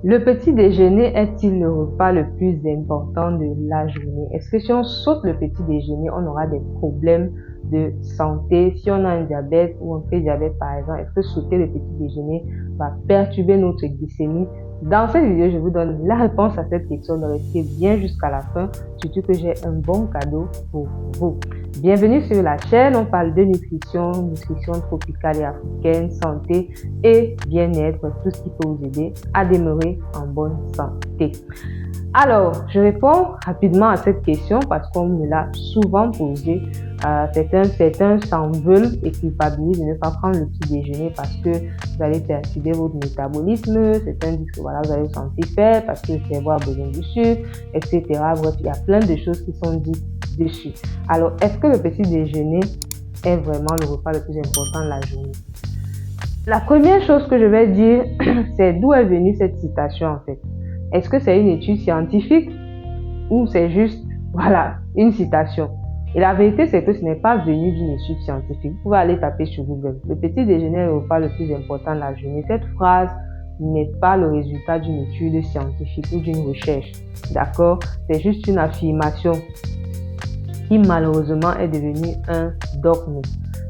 Le petit déjeuner est-il le repas le plus important de la journée? Est-ce que si on saute le petit déjeuner, on aura des problèmes de santé? Si on a un diabète ou un prédiabète par exemple, est-ce que sauter le petit déjeuner va perturber notre glycémie? Dans cette vidéo, je vous donne la réponse à cette question, donc restez bien jusqu'à la fin, surtout que j'ai un bon cadeau pour vous. Bienvenue sur la chaîne, on parle de nutrition tropicale et africaine, santé et bien-être, tout ce qui peut vous aider à demeurer en bonne santé. Alors, je réponds rapidement à cette question parce qu'on me l'a souvent posée. Certains s'en veulent et culpabilisent de ne pas prendre le petit déjeuner parce que vous allez perturber votre métabolisme. Certains disent que voilà, vous allez vous sentir faible parce que le cerveau a besoin de sucre, etc. Bref, il y a plein de choses qui sont dites dessus. Alors, est-ce que le petit déjeuner est vraiment le repas le plus important de la journée? La première chose que je vais dire, c'est d'où est venue cette citation en fait. Est-ce que c'est une étude scientifique ou c'est juste, voilà, une citation? Et la vérité, c'est que ce n'est pas venu d'une étude scientifique. Vous pouvez aller taper sur Google. Le petit déjeuner est le repas le plus important de la journée. Cette phrase n'est pas le résultat d'une étude scientifique ou d'une recherche. D'accord? C'est juste une affirmation qui malheureusement est devenue un dogme.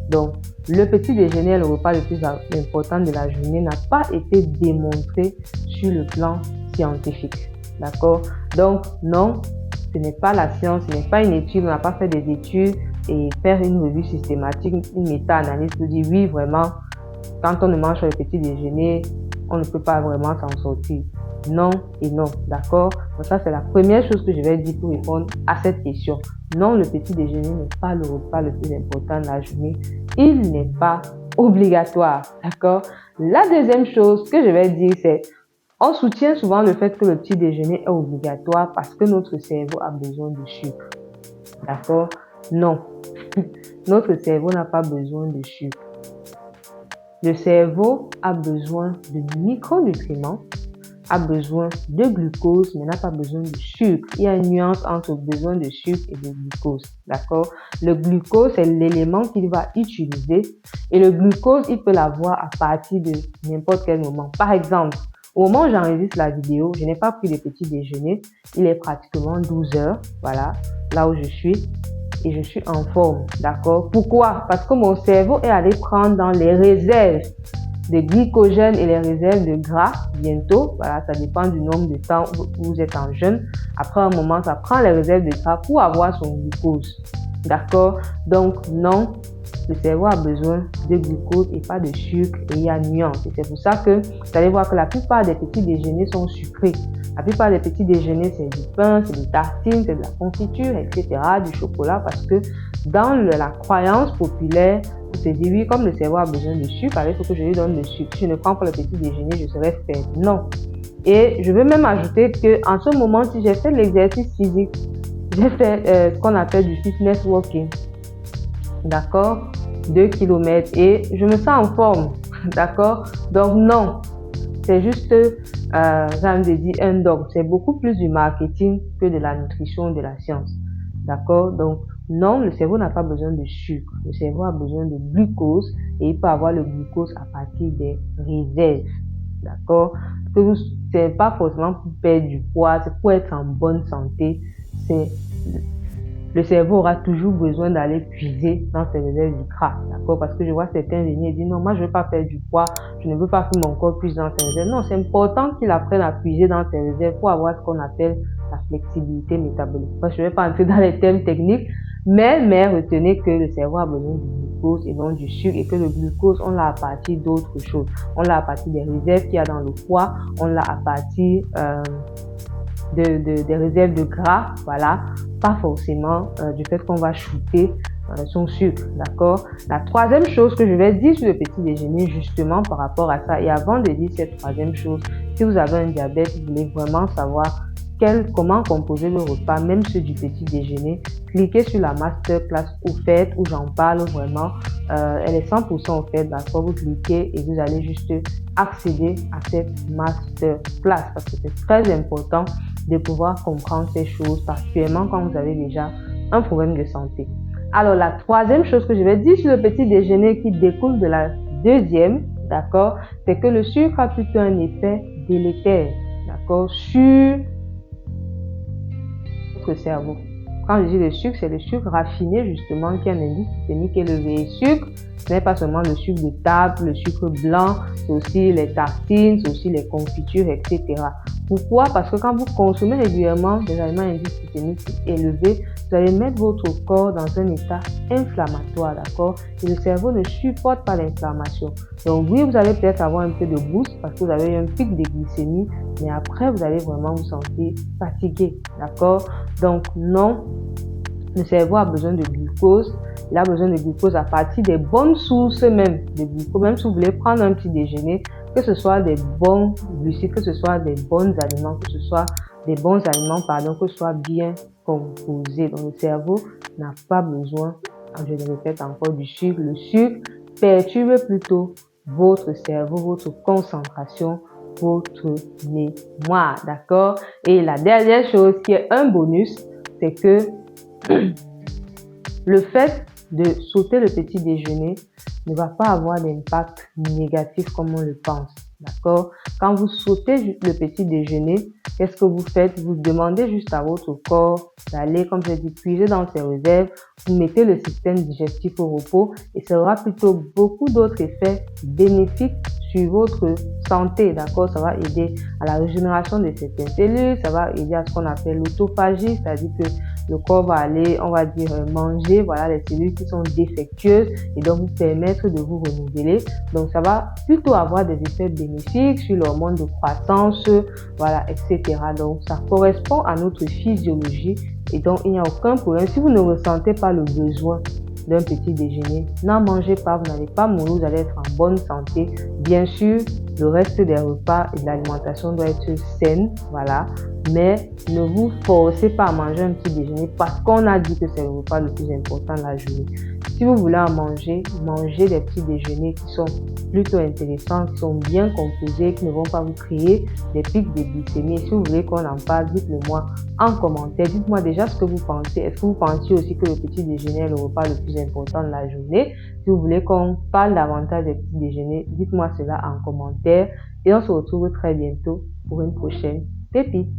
Donc, le petit déjeuner est le repas le plus important de la journée n'a pas été démontré sur le plan scientifique. D'accord? Donc, non, ce n'est pas la science, ce n'est pas une étude, on n'a pas fait des études et faire une revue systématique, une méta-analyse pour dire oui, vraiment, quand on ne mange pas le petit déjeuner, on ne peut pas vraiment s'en sortir. Non et non, d'accord? Donc ça, c'est la première chose que je vais dire pour répondre à cette question. Non, le petit déjeuner n'est pas le repas le plus important de la journée. Il n'est pas obligatoire, d'accord? La deuxième chose que je vais dire, c'est on soutient souvent le fait que le petit déjeuner est obligatoire parce que notre cerveau a besoin de sucre, d'accord? Non, notre cerveau n'a pas besoin de sucre. Le cerveau a besoin de micronutriments, a besoin de glucose, mais n'a pas besoin de sucre. Il y a une nuance entre besoin de sucre et de glucose, d'accord? Le glucose, c'est l'élément qu'il va utiliser et le glucose, il peut l'avoir à partir de n'importe quel moment. Par exemple, au moment où j'enregistre la vidéo, je n'ai pas pris de petit déjeuner. Il est pratiquement 12 heures, voilà, là où je suis. Et je suis en forme, d'accord? Pourquoi? Parce que mon cerveau est allé prendre dans les réserves de glycogène et les réserves de gras bientôt. Voilà, ça dépend du nombre de temps où vous êtes en jeûne. Après un moment, ça prend les réserves de gras pour avoir son glucose, d'accord? Donc non, le cerveau a besoin de glucose et pas de sucre et il y a nuance. Et c'est pour ça que vous allez voir que la plupart des petits déjeuners sont sucrés. La plupart des petits déjeuners, c'est du pain, c'est des tartines, c'est de la confiture, etc., du chocolat, parce que dans la croyance populaire, on se dit oui, comme le cerveau a besoin de sucre, alors il faut que je lui donne le sucre. Si je ne prends pas le petit déjeuner, je serai faible. Non. Et je veux même ajouter qu'en ce moment, si j'ai fait l'exercice physique, j'ai fait ce qu'on appelle du fitness walking. D'accord? 2 km et je me sens en forme. D'accord? Donc non. C'est juste, j'ai envie de dire, un dogme. C'est beaucoup plus du marketing que de la nutrition, de la science. D'accord? Donc, non, le cerveau n'a pas besoin de sucre. Le cerveau a besoin de glucose et il peut avoir le glucose à partir des réserves. D'accord? C'est pas forcément pour perdre du poids, c'est pour être en bonne santé. Le cerveau aura toujours besoin d'aller puiser dans ses réserves du gras, d'accord? Parce que je vois certains venir et dire non, moi je veux pas perdre du poids, je ne veux pas que mon corps puise dans ses réserves. Non, c'est important qu'il apprenne à puiser dans ses réserves pour avoir ce qu'on appelle la flexibilité métabolique. Enfin, je ne vais pas entrer dans les termes techniques, mais retenez que le cerveau a besoin du glucose et non du sucre et que le glucose, on l'a à partir d'autres choses. On l'a à partir des réserves qu'il y a dans le foie, on l'a à partir des réserves de gras, voilà, pas forcément du fait qu'on va shooter son sucre, d'accord? La troisième chose que je vais dire sur le petit déjeuner, justement par rapport à ça, et avant de dire cette troisième chose, si vous avez un diabète, vous voulez vraiment savoir comment composer le repas, même ceux du petit déjeuner, cliquez sur la masterclass offerte où j'en parle vraiment. Elle est 100% offerte, d'accord? Vous cliquez et vous allez juste accéder à cette masterclass parce que c'est très important de pouvoir comprendre ces choses, particulièrement quand vous avez déjà un problème de santé. Alors, la troisième chose que je vais dire sur le petit déjeuner qui découle de la deuxième, d'accord, c'est que le sucre a plutôt un effet délétère, d'accord, sur votre cerveau. Quand je dis le sucre, c'est le sucre raffiné justement qui a un indice glycémique élevé. Et sucre, ce n'est pas seulement le sucre de table, le sucre blanc, c'est aussi les tartines, c'est aussi les confitures, etc. Pourquoi? Parce que quand vous consommez régulièrement des aliments à indice glycémique élevé, vous allez mettre votre corps dans un état inflammatoire, d'accord? Et le cerveau ne supporte pas l'inflammation. Donc oui, vous allez peut-être avoir un peu de boost parce que vous avez un pic de glycémie, mais après, vous allez vraiment vous sentir fatigué, d'accord? Donc non, le cerveau a besoin de glucose. Il a besoin de glucose à partir des bonnes sources même de glucose. Même si vous voulez prendre un petit déjeuner, que ce soit des bons glucides, que ce soit des bons aliments, que ce soit que ce soit bien composé. Donc le cerveau n'a pas besoin, je le répète encore, du sucre. Le sucre perturbe plutôt votre cerveau, votre concentration, votre mémoire, d'accord? Et la dernière chose qui est un bonus, c'est que le fait de sauter le petit déjeuner ne va pas avoir d'impact négatif comme on le pense, d'accord? Quand vous sautez le petit déjeuner, qu'est-ce que vous faites? Vous demandez juste à votre corps d'aller, comme je dis, puiser dans ses réserves, vous mettez le système digestif au repos et ça aura plutôt beaucoup d'autres effets bénéfiques sur votre santé, d'accord? Ça va aider à la régénération de certaines cellules, ça va aider à ce qu'on appelle l'autophagie, c'est-à-dire que le corps va aller, on va dire, manger, voilà, les cellules qui sont défectueuses et donc vous permettre de vous renouveler. Donc, ça va plutôt avoir des effets bénéfiques sur l'hormone de croissance, voilà, etc. Donc, ça correspond à notre physiologie et donc, il n'y a aucun problème. Si vous ne ressentez pas le besoin d'un petit déjeuner, n'en mangez pas, vous n'allez pas mourir, vous allez être en bonne santé. Bien sûr, le reste des repas et de l'alimentation doit être saine, voilà. Mais ne vous forcez pas à manger un petit déjeuner parce qu'on a dit que c'est le repas le plus important de la journée. Si vous voulez en manger, mangez des petits déjeuners qui sont plutôt intéressants, qui sont bien composés, qui ne vont pas vous créer des pics de glycémie. Si vous voulez qu'on en parle, dites-le moi en commentaire. Dites-moi déjà ce que vous pensez. Est-ce que vous pensez aussi que le petit déjeuner est le repas le plus important de la journée? Si vous voulez qu'on parle davantage des petits déjeuners, dites-moi cela en commentaire. Et on se retrouve très bientôt pour une prochaine pépite.